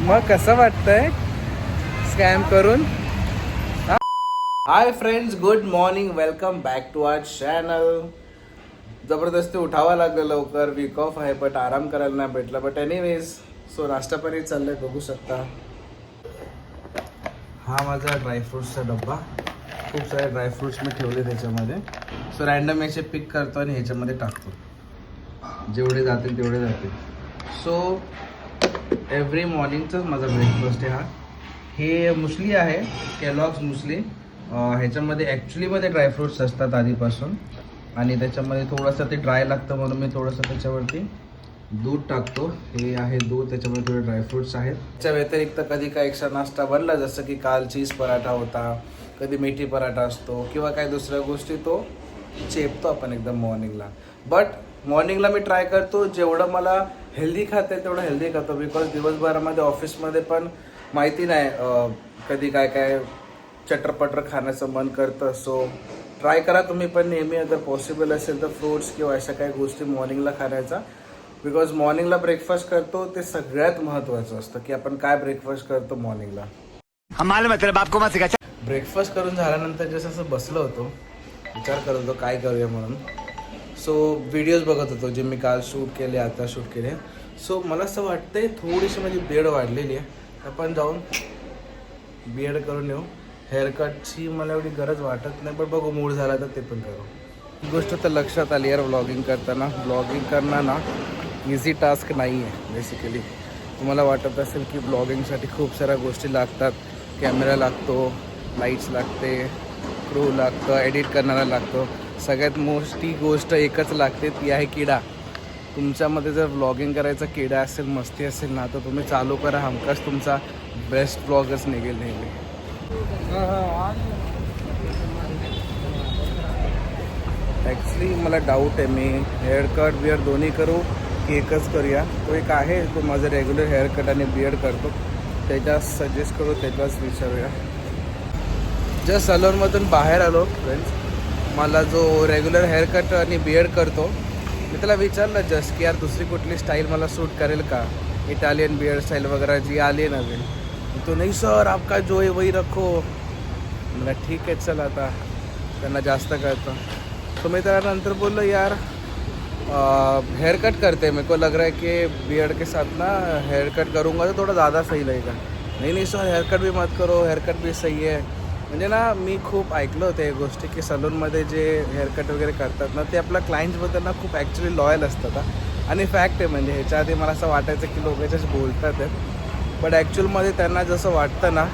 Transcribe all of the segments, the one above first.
मग कसं वाटतंय स्कॅम करून? Hi friends, good morning, welcome back to our channel. जबरदस्ती उठावं लागलं लवकर, वीक ऑफ आहे बट आराम करायला नाही भेटला. बट एनिवेज सो नाश्ता पण चाललंय, बघू शकता. हा माझा ड्रायफ्रुट्सचा डब्बा, खूप सारे ड्रायफ्रुट्स मी ठेवले त्याच्यामध्ये. सो रॅन्डम याचे पिक करतो आणि ह्याच्यामध्ये टाकतो, जेवढे जातील तेवढे जातील. सो एव्हरी मॉर्निंगचाच माझा ब्रेकफास्ट आहे हा. हे मुसली आहे, केलॉग्स मुसली. ह्याच्यामध्ये ॲक्च्युलीमध्ये ड्रायफ्रुट्स असतात आधीपासून आणि त्याच्यामध्ये थोडंसं ते ड्राय लागतं म्हणून मी थोडंसं त्याच्यावरती दूध टाकतो. हे आहे दूध, त्याच्यामध्ये थोडे ड्रायफ्रुट्स आहेत. त्याच्या व्यतिरिक्त कधी काय एक्स्ट्रा नाश्ता बनला, जसं की काल चीज पराठा होता, कधी मेथी पराठा असतो किंवा काही दुसऱ्या गोष्टी तो चेपतो आपण एकदम मॉर्निंगला. बट मॉर्निंगला मी ट्राय करतो जेवढं मला हेल्दी खाता येईल तेवढं हेल्दी खातो. बिकॉज दिवसभरामध्ये ऑफिसमध्ये पण माहिती नाही कधी काय काय चटरपटर खाण्याचं मन करतं. सो ट्राय करा तुम्ही पण नेहमी, अगर पॉसिबल असेल तर फ्रूट्स किंवा अशा काही गोष्टी मॉर्निंगला खाण्याचा. बिकॉज मॉर्निंगला ब्रेकफास्ट करतो ते सगळ्यात महत्त्वाचं असतं की आपण काय ब्रेकफास्ट करतो मॉर्निंगला. ब्रेकफास्ट करून झाल्यानंतर जसं असं बसलो होतो, विचार करत होतो काय करूया म्हणून. सो व्हिडिओज बघत होतो जे मी काल शूट केले, आता शूट केले. सो मला असं वाटतंय थोडीशी माझी बेड वाढलेली आहे, आपण जाऊन बीएड करून येऊ. हेअरकटची मला एवढी गरज वाटत नाही, पण बघू मूड झाला तर ते पण करू. ही गोष्ट तर लक्षात आली यार, व्लॉगिंग करताना. व्लॉगिंग करणं ना इझी टास्क नाही आहे बेसिकली. तुम्हाला वाटत असेल की ब्लॉगिंगसाठी खूप साऱ्या गोष्टी लागतात, कॅमेरा लागतो, लाईट्स लागते, क्रू लागतं, एडिट करणारा लागतो. सगळ्यात मोठी गोष्ट एकच लागते, ती आहे किडा. तुमच्यामध्ये जर व्लॉगिंग करायचा किडा असेल, मस्ती असेल ना, तर तुम्ही चालू करा, हमखास तुमचा बेस्ट व्लॉगच निघेल नेहमी. ॲक्च्युली मला डाऊट आहे, मी हेअरकट बिअर दोन्ही करू की एकच करूया. तो एक आहे, तो माझं रेग्युलर हेअरकट आणि बिअर्ड करतो, त्याच्यात सजेस्ट करू, त्याच्याच विचारूया. जस्ट सलूनमधून बाहेर आलो फ्रेंड्स. मला जो रेग्युलर हेअरकट आणि बिअर्ड करतो, मी त्याला विचारलं जस्ट की यार दुसरी कुठली स्टाईल मला सूट करेल का, इटालियन बिअर्ड स्टाईल वगैरे जी आली आहे नवीन. तो नाही सर आपका जो है वही रखो. मला ठीक आहे चल, आता त्यांना जास्त कळतं. तो मी त्याला नंतर बोललो यार हेयर कट करते, मेरे को लग रहा है कि बियर्ड के साथ ना हेयर कट करूँगा तो थोड़ा ज़्यादा सही लगेगा. नहीं सर हेयर कट भी मत करो, हेयर कट भी सही है. म्हणजे ना मी खूप ऐकलं होतं या गोष्टी की सलूनमध्ये जे हेअरकट वगैरे करतात ना, ते आपल्या क्लायंट्सबद्दल ना खूप ॲक्च्युली लॉयल असतात. आणि फॅक्ट आहे, म्हणजे ह्याच्या आधी मला असं वाटायचं की लोक याच्याच बोलतात आहेत, बट ॲक्च्युअलमध्ये त्यांना जसं वाटतं ना,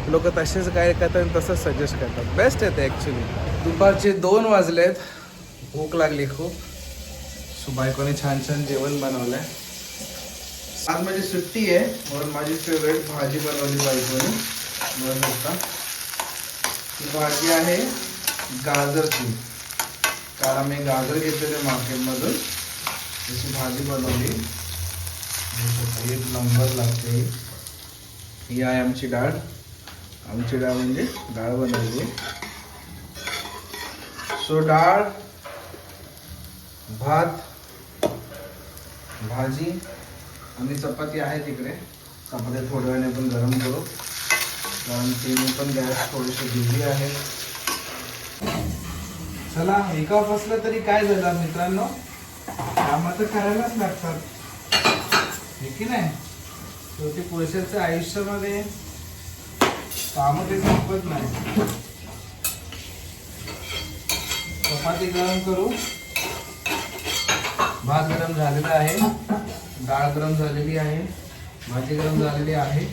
लोक तसेच काय करतात आणि तसंच सजेस्ट करतात. बेस्ट आहे ते ॲक्च्युली. दुपारचे 2 वाजलेत, भूक लागली खूप. सो बायकोने छान छान जेवण बनवलं आहे. आज माझी सुट्टी आहे म्हणून माझी फेवरेट भाजी बनवली बायकोने. बघू शकता ही भाजी आहे गाजरची. काल आम्ही गाजर घेतलेले मार्केटमधून, तशी भाजी बनवली. एक नंबर लागते. ही आहे आमची डाळ. आमची डाळ म्हणजे डाळ बनवली. सो डाळ, भात, भाजी आणि चपाती आहे तिकडे. चपाती थोड्या वेळाने आपण गरम करू, कारण तिने पण गॅस थोडीशी दिली आहे. चला, एका फसलं तरी काय झालं मित्रांनो, कामं तर करायलाच लागतात, हे की नाही. शेवटी पुरुषाच्या आयुष्यामध्ये कामं ते संपत नाही. चपाती गरम करू, भात गरम झालेला आहे, डाळ गरम झालेली आहे, भाजी गरम झालेली आहे.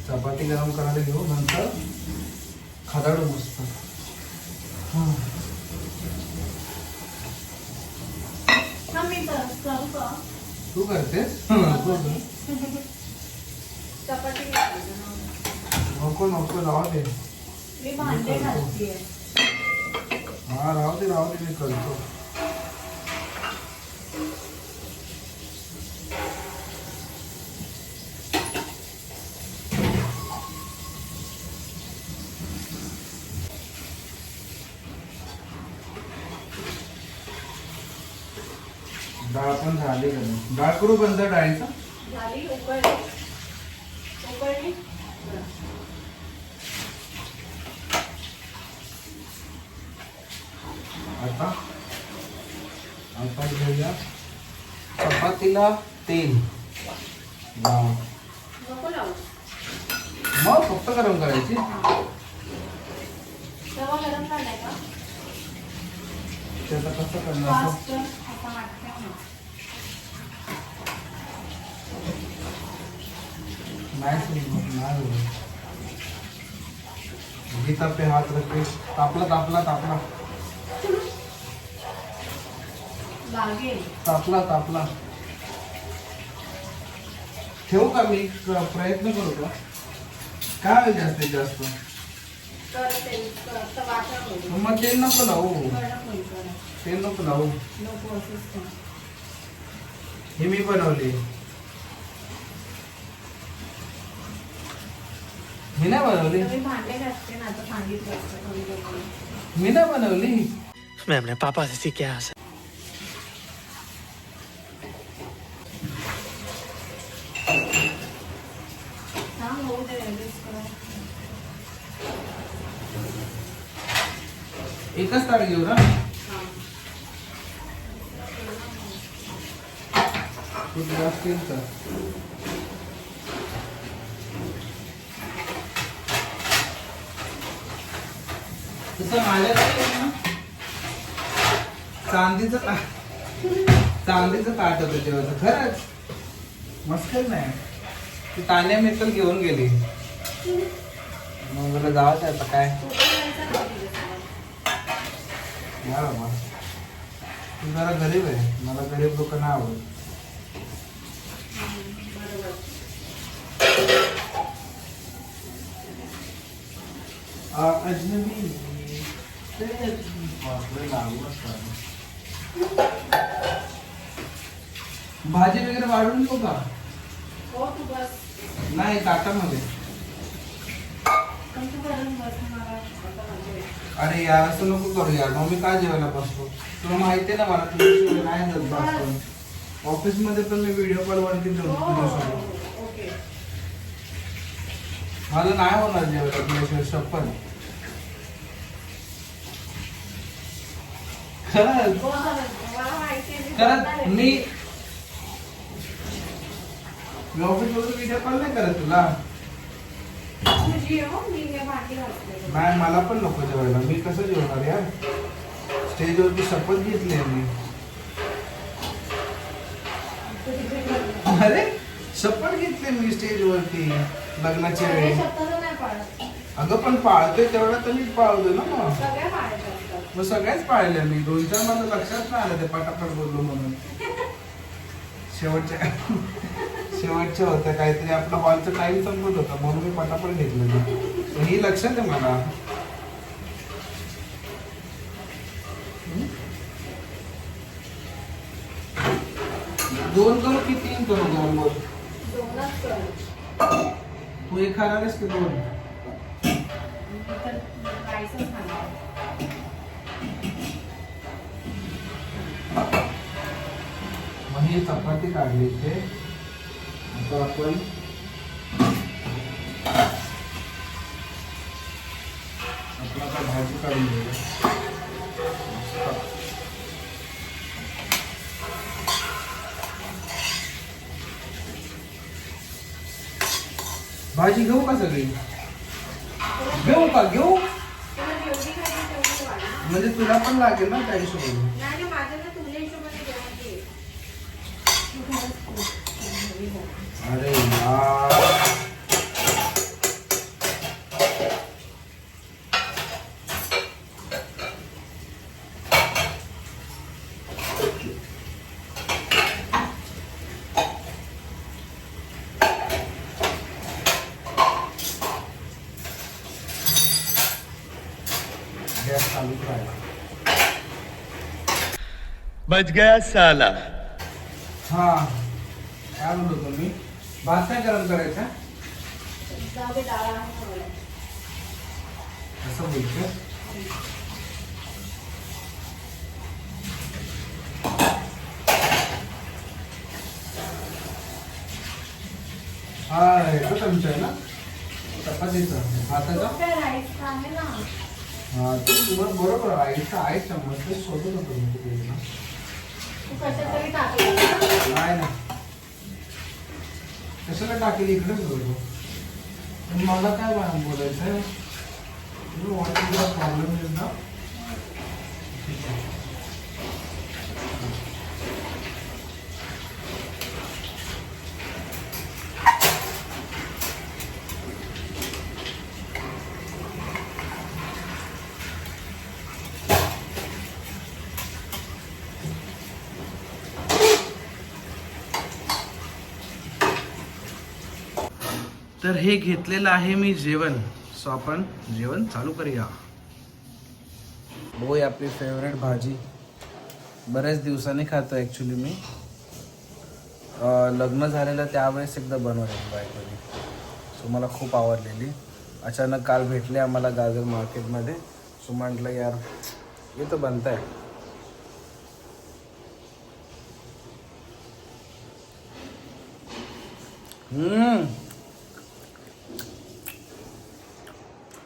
चपाती गरम करायला घेऊ, नंतर खदाडू मस्त. तू करतेस? नको नको, राहू दे. हा राहू दे, मी करतो. डाळ पण झाली का? डाळ करू बंद डाळीचा. आता आता घेऊया चपातीला तेल. मग फक्त गरम करायची. त्याचा कसं करणार? गीता पे हात रखे. तापला तापला तापला तापला तापला. ठेवू का मी? प्रयत्न करू का? काय होईल जास्तीत जास्त? मग तेल नको लावू. तेल नको लावू. हे मी बनवली. मी नाही बनवली. मी नाही बनवली. मैं अपने पापा से सीख क्या. एकच ताट घेऊ ना. तसं माझ्याकडे ना चांदीचं ताट होतं जेवायचं. खरंच मस्त नाही. ती तान्या मित्र घेऊन गेली. मग मला जावं आता काय. या बाबा तू जरा गरीब आहे. मला गरीब लोक नाही आवडत. अजनबी भाजी वगैरे वाढून देऊ का? नाही ताटामध्ये. अरे यार असं नको करू यार. मग मी काय जेवायला बसतो? तुला माहिती आहे ना मला तुझ्याशिवाय नाही जात बसतो. ऑफिस मध्ये पण मी व्हिडिओ कॉल वरती तुझ्यासोबत. मला नाही होणार जेवायला तुझ्याशिवाय. शपथ. खरंच खरंच मी ऑफिस मधून व्हिडिओ कॉल नाही करत तुला. नाही मला पण नको जेवायला. मी कसं जेवणार यार. स्टेजवरती शपथ घेतली मी. अरे शपथ घेतली मी स्टेजवरती लग्नाच्या वेळी. अगं पण पाळतोय तेवढा तर मी पाळतोय ना. मग सगळ्याच पाळल्या मी. 2-4 मला लक्षात नाही आलं ते पटापट बोललो म्हणून. शेवटच्या होत्या काहीतरी. आपला हॉलचा टाइम संपत होता म्हणून मी पटापट घेतलं. ही लक्षात आहे मला. दोन करू की 3 करू? 2 बोल. तू एक खाणार आहेस की 2? मग ही चपाती काढली इथे. आता आपण आपला भाजी काढून घेऊया. भाजी घेऊ का सगळी? घेऊ का? घेऊ म्हणजे तुला पण लागेल ना त्या हिशोबाने. अरे यार गॅस चालू करायला. बच गया साला. हा काय म्हणतो तुम्ही? भात काय गरम करायचा? असं बोलतो. हा येतो तुमच्या आहे ना चपातीचा भाताचा हा ते तुम्हाला बरोबर आईचा आहे चम्मच ते शोधत होतो मी तिथे ना. नाही ना कशाला टाकेल इकडेच बरोबर पण मला काय बोलायचं आहे प्रॉब्लेम आहे ना. तर हे घेतलेलं आहे मी जेवण. सो आपण जेवण चालू करूया. होय आपली फेवरेट भाजी बऱ्याच दिवसांनी खातो ॲक्च्युली मी. लग्न झालेलं त्यावेळेस एकदा बनवलेली बायकोनी. सो मला खूप आवडलेली. अचानक काल भेटले आम्हाला गाजर मार्केटमध्ये. सो म्हटलं यार हे तर बनत आहे.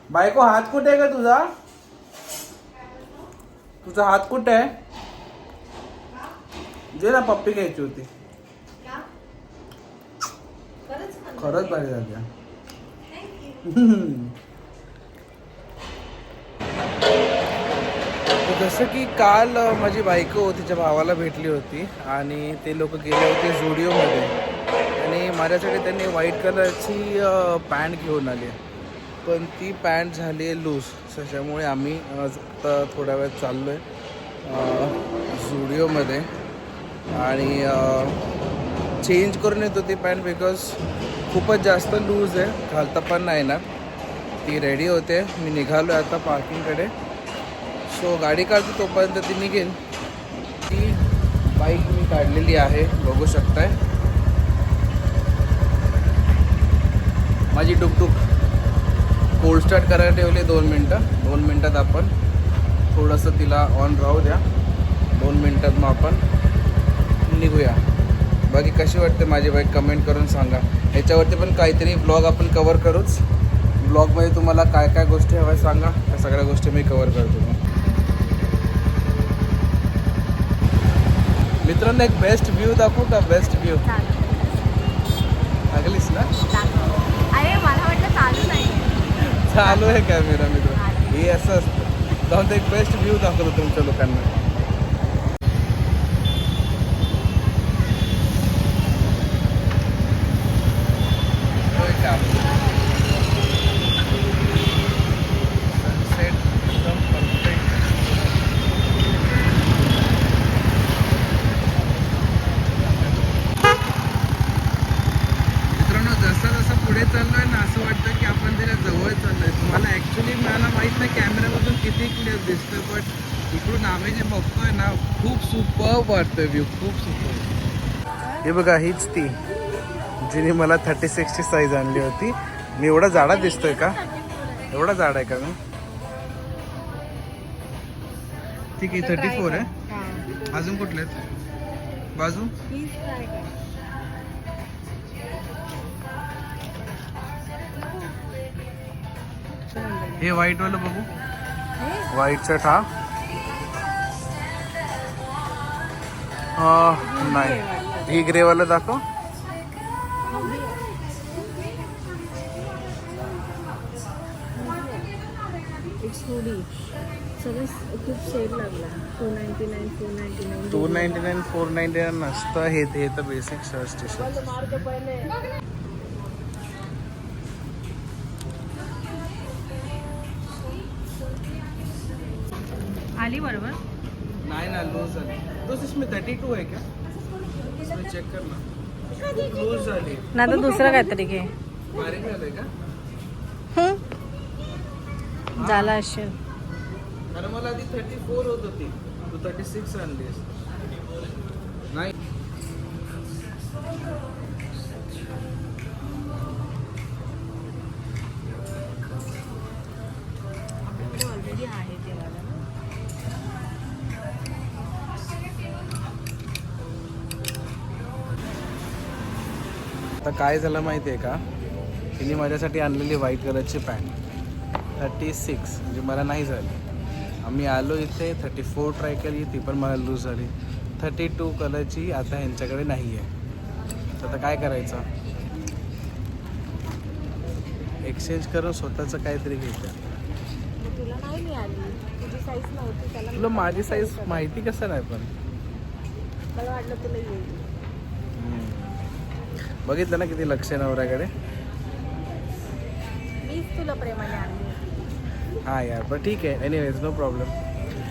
बायको हात कुठे आहे का तुझा? तुझा हात कुठे आहे? जे ना पप्पी घ्यायची होती. खरंच भारी झाली. जसं की काल माझी बायको तिच्या भावाला भेटली होती आणि ते लोक गेले होते झुडिओमध्ये आणि माझ्यासाठी त्यांनी व्हाईट कलरची पॅन्ट घेऊन आली. पण ती पॅन्ट झाली आहे लूज. त्याच्यामुळे आम्ही आता थोड्या वेळ चाललो आहे झुडिओमध्ये आणि चेंज करून येतो ती पॅन्ट बिकॉज खूपच जास्त लूज आहे. घालता पण नाही ना. ती रेडी होते. मी निघालो आहे आता पार्किंगकडे. सो गाडी काढतो तोपर्यंत ती निघेल. ती बाईक मी काढलेली आहे बघू शकताय. माझी टुकटुक कोल्ड स्टार्ट करायला ठेवले 2 मिनटं. 2 मिनटात आपण थोडंसं तिला ऑन राहू द्या. 2 मिनटात मग आपण निघूया. बाकी कशी वाटते माझी बाईक कमेंट करून सांगा. ह्याच्यावरती पण काहीतरी ब्लॉग आपण कवर करूच. ब्लॉगमध्ये तुम्हाला काय काय गोष्टी हव्या सांगा. त्या सगळ्या गोष्टी मी कवर करतो. मित्रांनो एक बेस्ट व्ह्यू दाखवू का? बेस्ट व्ह्यू लागलीस ना? अरे मला वाटलं चालू नाही. चालू आहे कॅमेरा मित्र. हे असं असतं. जाऊन एक बेस्ट व्ह्यू दाखवतो तुमच्या लोकांना. सनसेट एकदम परफेक्ट. मित्रांनो जसं जसं पुढे चाललोय ना असं वाटतं की आपण त्याच्या जवळ चाललोय. तुम्हाला ॲक्च्युली मला माहीत नाही कॅमेऱ्यामधून किती क्लिअर दिसतं बट इकडून आम्ही जे बघतोय ना खूप सुपर वाटतोय व्ह्यू. खूप सुपर. हे बघा हीच ती जिने मला 36ची साईज आणली होती. मी एवढा जाडा दिसतोय का? एवढा जाड आहे का मी? ठीक आहे 34 आहे. अजून कुठले आहेत बाजू? हे व्हाईट वाला बघू. व्हाईट शर्ट हा नाही. ही ग्रे वाला दाखव. खूप सेल लागला. 299 299 499 नसतं. हे तर बेसिक शर्ट टी शर्ट. आली बरोबर. नाही ना लूज झाली. तो इसमें 32 है क्या? इसमें चेक करना. लूज झाली ना तर दुसरं काहीतरी घे. बारीक झालंय का? झाला असेल. कारण मला आधी 34 होत होती. तू 36 आणलीस. नाही ऑलरेडी आहे ते मला. आता आता काय झालं माहिती आहे का, तिने माझ्यासाठी आणलेली व्हाईट कलरची पॅन्ट 36 म्हणजे मला नाही झाली. आम्ही आलो इथे 34 ट्राय केली, ती पण मला लूज झाली. 32 कलरची आता ह्यांच्याकडे नाही आहे. तर आता काय करायचं, एक्सचेंज करून स्वतःचं काहीतरी घ्यायचं. तुला नाही मिळाली, तुझी साईज नव्हती त्याला. तुला माझी साईज माहिती कसं नाही पण मला वाटलं तुला येईल. बघितलं ना किती लक्ष आहे नवऱ्याकडे. मीच तुला प्रेमाने आणली. हां यार, पण ठीक आहे. Anyways no problem.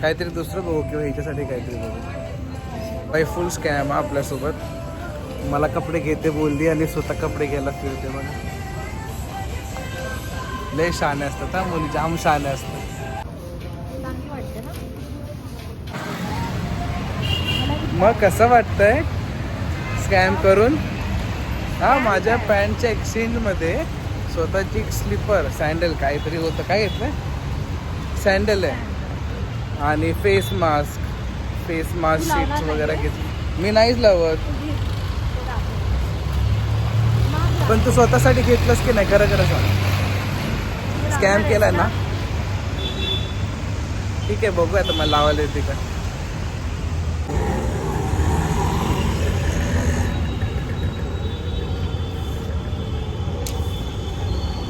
काहीतरी दुसरं बघू किंवा ह्याच्यासाठी काहीतरी बघू. बाई फुल स्कॅम हा आपल्यासोबत. मला कपडे घेते बोलली आणि स्वतः कपडे घ्यायला फिरते. मला लय शहाणे असतात हा मुली, जाम शहाणे असतात. चांगली वाटते ना. मग कसं वाटतंय स्कॅम करून? हा, माझ्या पॅन्टच्या एक्सचेंजमध्ये स्वतःची स्लीपर सँडल काहीतरी होतं. काय घेतलं? सँडल आहे आणि फेस मास्क शीट्स वगैरे घेतली. मी नाहीच लावत. पण तू स्वतःसाठी घेतलंस की नाही? खरं खरं सांग. स्कॅम केलाय ना? ठीक आहे, बघूया आता मला लावायला येते का.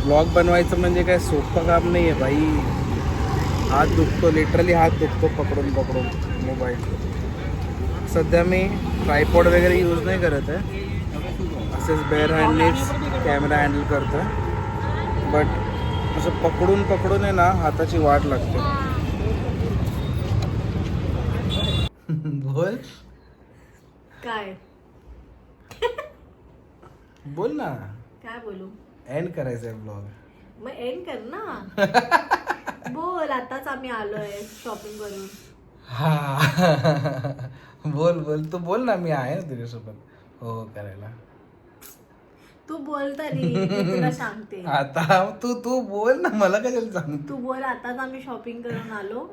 ब्लॉग बनवायचं म्हणजे काय सोपं काम नाही आहे बाई. हात दुखतो, लिटरली हात दुखतो पकडून पकडून मोबाईल. सध्या मी ट्रायपॉड वगैरे यूज नाही करत आहे, असेच बेअर हँडनीच कॅमेरा हँडल करतो आहे. बट असं पकडून पकडून आहे ना हाताची वाट लागते. बोल काय बोल ना. काय बोलू? एंड करायचं आहे ब्लॉग. मग एंड कर ना. बोल, आताच आम्ही आलोय शॉपिंग करून. हा बोल बोल, तू बोल ना. मी आहे ना तुझ्यासोबत हो करायला. तू बोल तरी, मी तुला सांगते. आता तू बोल ना, मला कशाला सांग. तू बोल. आताच आम्ही शॉपिंग करून आलो.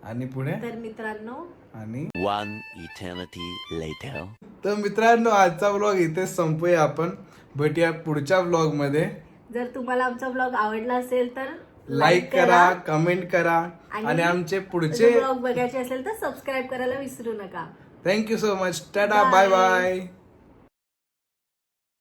आणि पुढे तर मित्रांनो, आणि One eternity later. तर मित्रांनो, आजचा व्लॉग इथेच संपूया आपण. भेटूया पुढच्या व्लॉग मध्ये. जर तुम्हाला आमचा ब्लॉग आवडला असेल तर लाईक करा, कमेंट करा आणि आमचे पुढचे ब्लॉग बघायचे असेल तर सबस्क्राईब करायला विसरू नका. Thank you so much. Tata, bye bye.